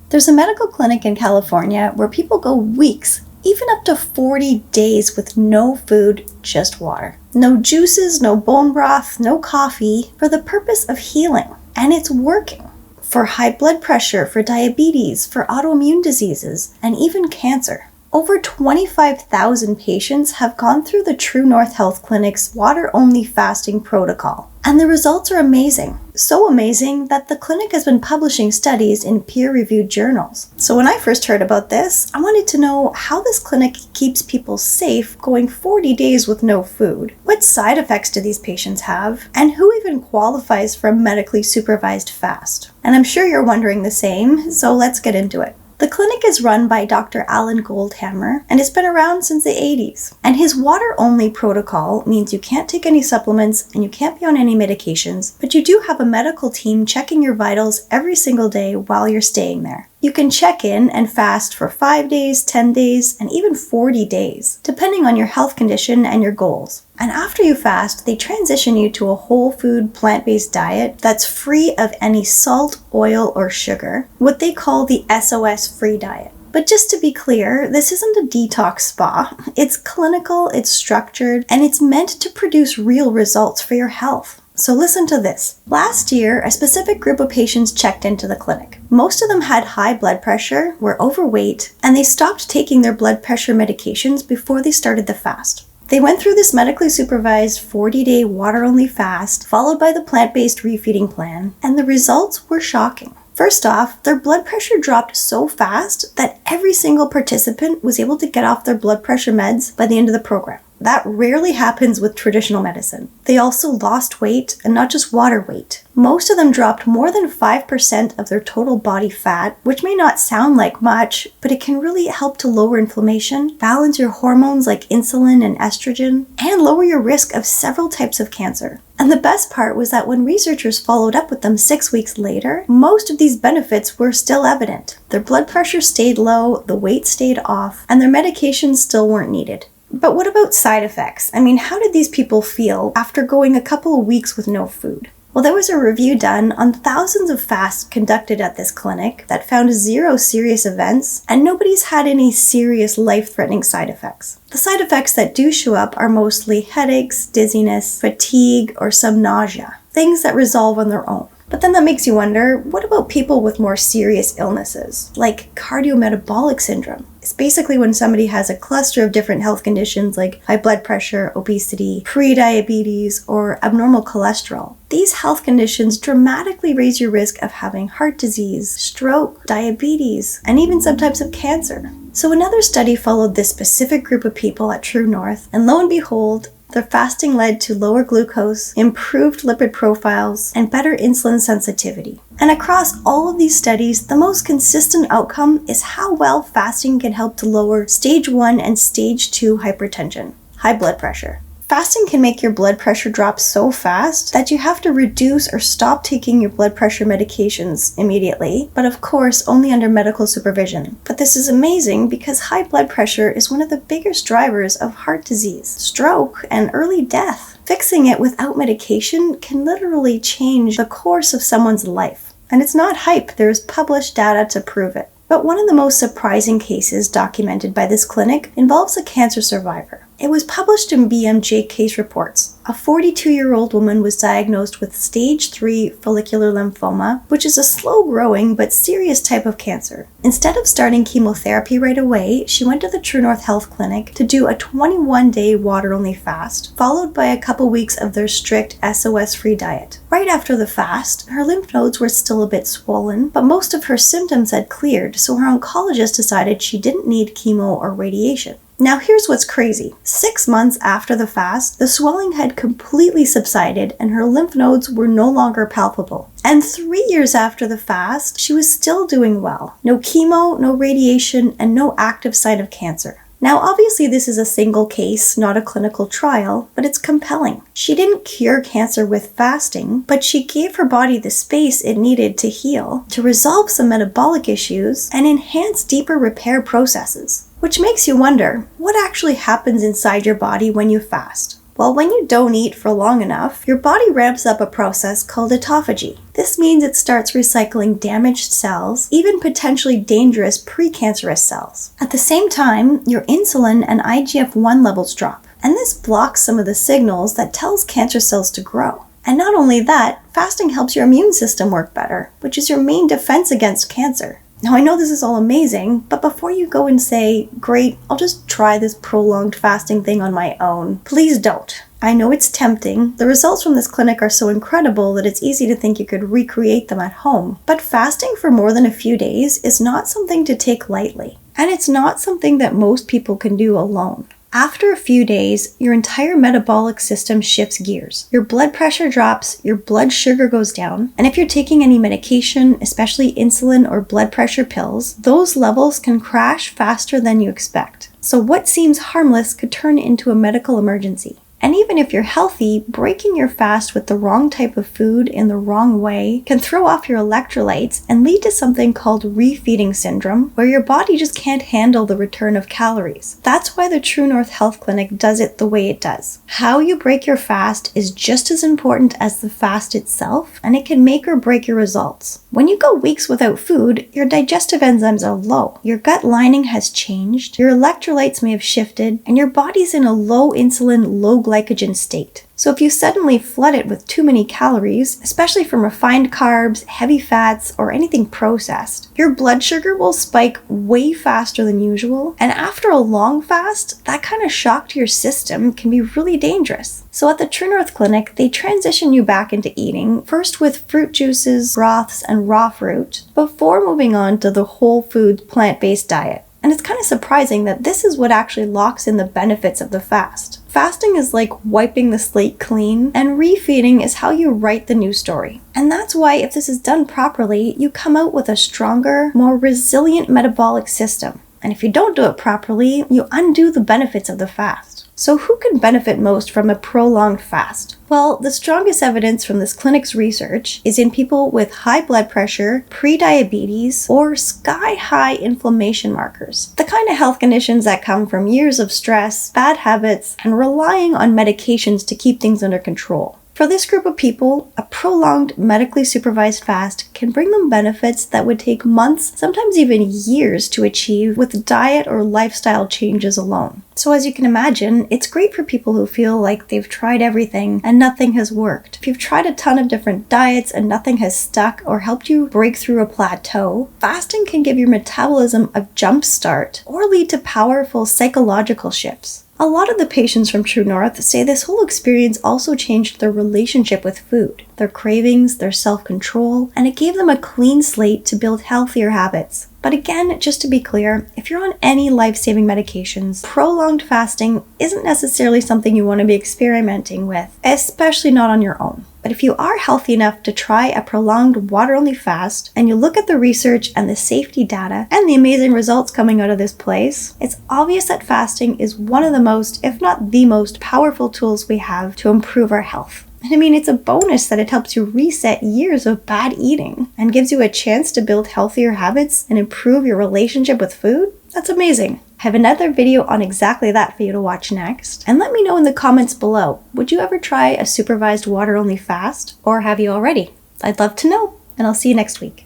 There's a medical clinic in California where people go weeks, even up to 40 days with no food, just water. No juices, no bone broth, no coffee, for the purpose of healing. And it's working. For high blood pressure, for diabetes, for autoimmune diseases, and even cancer. Over 25,000 patients have gone through the True North Health Clinic's water-only fasting protocol. And the results are amazing. So amazing that the clinic has been publishing studies in peer-reviewed journals. So when I first heard about this, I wanted to know how this clinic keeps people safe going 40 days with no food. What side effects do these patients have? And who even qualifies for a medically supervised fast? And I'm sure you're wondering the same, so let's get into it. The clinic is run by Dr. Alan Goldhammer and has been around since the 80s. And his water-only protocol means you can't take any supplements and you can't be on any medications, but you do have a medical team checking your vitals every single day while you're staying there. You can check in and fast for 5 days, 10 days, and even 40 days, depending on your health condition and your goals. And after you fast, they transition you to a whole food, plant-based diet that's free of any salt, oil, or sugar, what they call the SOS-free diet. But just to be clear, this isn't a detox spa. It's clinical, it's structured, and it's meant to produce real results for your health. So listen to this. Last year, a specific group of patients checked into the clinic. Most of them had high blood pressure, were overweight, and they stopped taking their blood pressure medications before they started the fast. They went through this medically supervised 40-day water-only fast, followed by the plant-based refeeding plan, and the results were shocking. First off, their blood pressure dropped so fast that every single participant was able to get off their blood pressure meds by the end of the program. That rarely happens with traditional medicine. They also lost weight, and not just water weight. Most of them dropped more than 5% of their total body fat, which may not sound like much, but it can really help to lower inflammation, balance your hormones like insulin and estrogen, and lower your risk of several types of cancer. And the best part was that when researchers followed up with them 6 weeks later, most of these benefits were still evident. Their blood pressure stayed low, the weight stayed off, and their medications still weren't needed. But what about side effects? I mean, how did these people feel after going a couple of weeks with no food? Well, there was a review done on thousands of fasts conducted at this clinic that found 0 serious events, and nobody's had any serious life-threatening side effects. The side effects that do show up are mostly headaches, dizziness, fatigue, or some nausea, things that resolve on their own. But then that makes you wonder, what about people with more serious illnesses, like cardiometabolic syndrome? It's basically when somebody has a cluster of different health conditions like high blood pressure, obesity, prediabetes, or abnormal cholesterol. These health conditions dramatically raise your risk of having heart disease, stroke, diabetes, and even some types of cancer. So another study followed this specific group of people at True North, and lo and behold, their fasting led to lower glucose, improved lipid profiles, and better insulin sensitivity. And across all of these studies, the most consistent outcome is how well fasting can help to lower stage 1 and stage 2 hypertension, high blood pressure. Fasting can make your blood pressure drop so fast that you have to reduce or stop taking your blood pressure medications immediately, but of course only under medical supervision. But this is amazing because high blood pressure is one of the biggest drivers of heart disease, stroke, and early death. Fixing it without medication can literally change the course of someone's life. And it's not hype, there's published data to prove it. But one of the most surprising cases documented by this clinic involves a cancer survivor. It was published in BMJ Case Reports. A 42-year-old woman was diagnosed with stage 3 follicular lymphoma, which is a slow-growing but serious type of cancer. Instead of starting chemotherapy right away, she went to the True North Health Clinic to do a 21-day water-only fast, followed by a couple weeks of their strict SOS-free diet. Right after the fast, her lymph nodes were still a bit swollen, but most of her symptoms had cleared, so her oncologist decided she didn't need chemo or radiation. Now here's what's crazy. 6 months after the fast, the swelling had completely subsided and her lymph nodes were no longer palpable. And 3 years after the fast, she was still doing well. No chemo, no radiation, and no active sign of cancer. Now obviously this is a single case, not a clinical trial, but it's compelling. She didn't cure cancer with fasting, but she gave her body the space it needed to heal, to resolve some metabolic issues, and enhance deeper repair processes. Which makes you wonder, what actually happens inside your body when you fast? Well, when you don't eat for long enough, your body ramps up a process called autophagy. This means it starts recycling damaged cells, even potentially dangerous precancerous cells. At the same time, your insulin and IGF-1 levels drop, and this blocks some of the signals that tells cancer cells to grow. And not only that, fasting helps your immune system work better, which is your main defense against cancer. Now, I know this is all amazing, but before you go and say, great, I'll just try this prolonged fasting thing on my own, please don't. I know it's tempting. The results from this clinic are so incredible that it's easy to think you could recreate them at home. But fasting for more than a few days is not something to take lightly. And it's not something that most people can do alone. After a few days, your entire metabolic system shifts gears. Your blood pressure drops, your blood sugar goes down, and if you're taking any medication, especially insulin or blood pressure pills, those levels can crash faster than you expect. So what seems harmless could turn into a medical emergency. And even if you're healthy, breaking your fast with the wrong type of food in the wrong way can throw off your electrolytes and lead to something called refeeding syndrome, where your body just can't handle the return of calories. That's why the True North Health Clinic does it the way it does. How you break your fast is just as important as the fast itself, and it can make or break your results. When you go weeks without food, your digestive enzymes are low, your gut lining has changed, your electrolytes may have shifted, and your body's in a low insulin, low glycogen state. So if you suddenly flood it with too many calories, especially from refined carbs, heavy fats, or anything processed, your blood sugar will spike way faster than usual. And after a long fast, that kind of shock to your system can be really dangerous. So at the True North Clinic, they transition you back into eating, first with fruit juices, broths, and raw fruit, before moving on to the whole food plant-based diet. And it's kind of surprising that this is what actually locks in the benefits of the fast. Fasting is like wiping the slate clean, and refeeding is how you write the new story. And that's why if this is done properly, you come out with a stronger, more resilient metabolic system. And if you don't do it properly, you undo the benefits of the fast. So who can benefit most from a prolonged fast? Well, the strongest evidence from this clinic's research is in people with high blood pressure, prediabetes, or sky-high inflammation markers. The kind of health conditions that come from years of stress, bad habits, and relying on medications to keep things under control. For this group of people, a prolonged medically supervised fast can bring them benefits that would take months, sometimes even years to achieve with diet or lifestyle changes alone. So as you can imagine, it's great for people who feel like they've tried everything and nothing has worked. If you've tried a ton of different diets and nothing has stuck or helped you break through a plateau, fasting can give your metabolism a jump start or lead to powerful psychological shifts. A lot of the patients from True North say this whole experience also changed their relationship with food, their cravings, their self-control, and it gave them a clean slate to build healthier habits. But again, just to be clear, if you're on any life-saving medications, prolonged fasting isn't necessarily something you want to be experimenting with, especially not on your own. But if you are healthy enough to try a prolonged water-only fast, and you look at the research and the safety data and the amazing results coming out of this place, it's obvious that fasting is one of the most, if not the most, powerful tools we have to improve our health. And I mean, it's a bonus that it helps you reset years of bad eating and gives you a chance to build healthier habits and improve your relationship with food. That's amazing. I have another video on exactly that for you to watch next. And let me know in the comments below, would you ever try a supervised water-only fast, or have you already? I'd love to know, and I'll see you next week.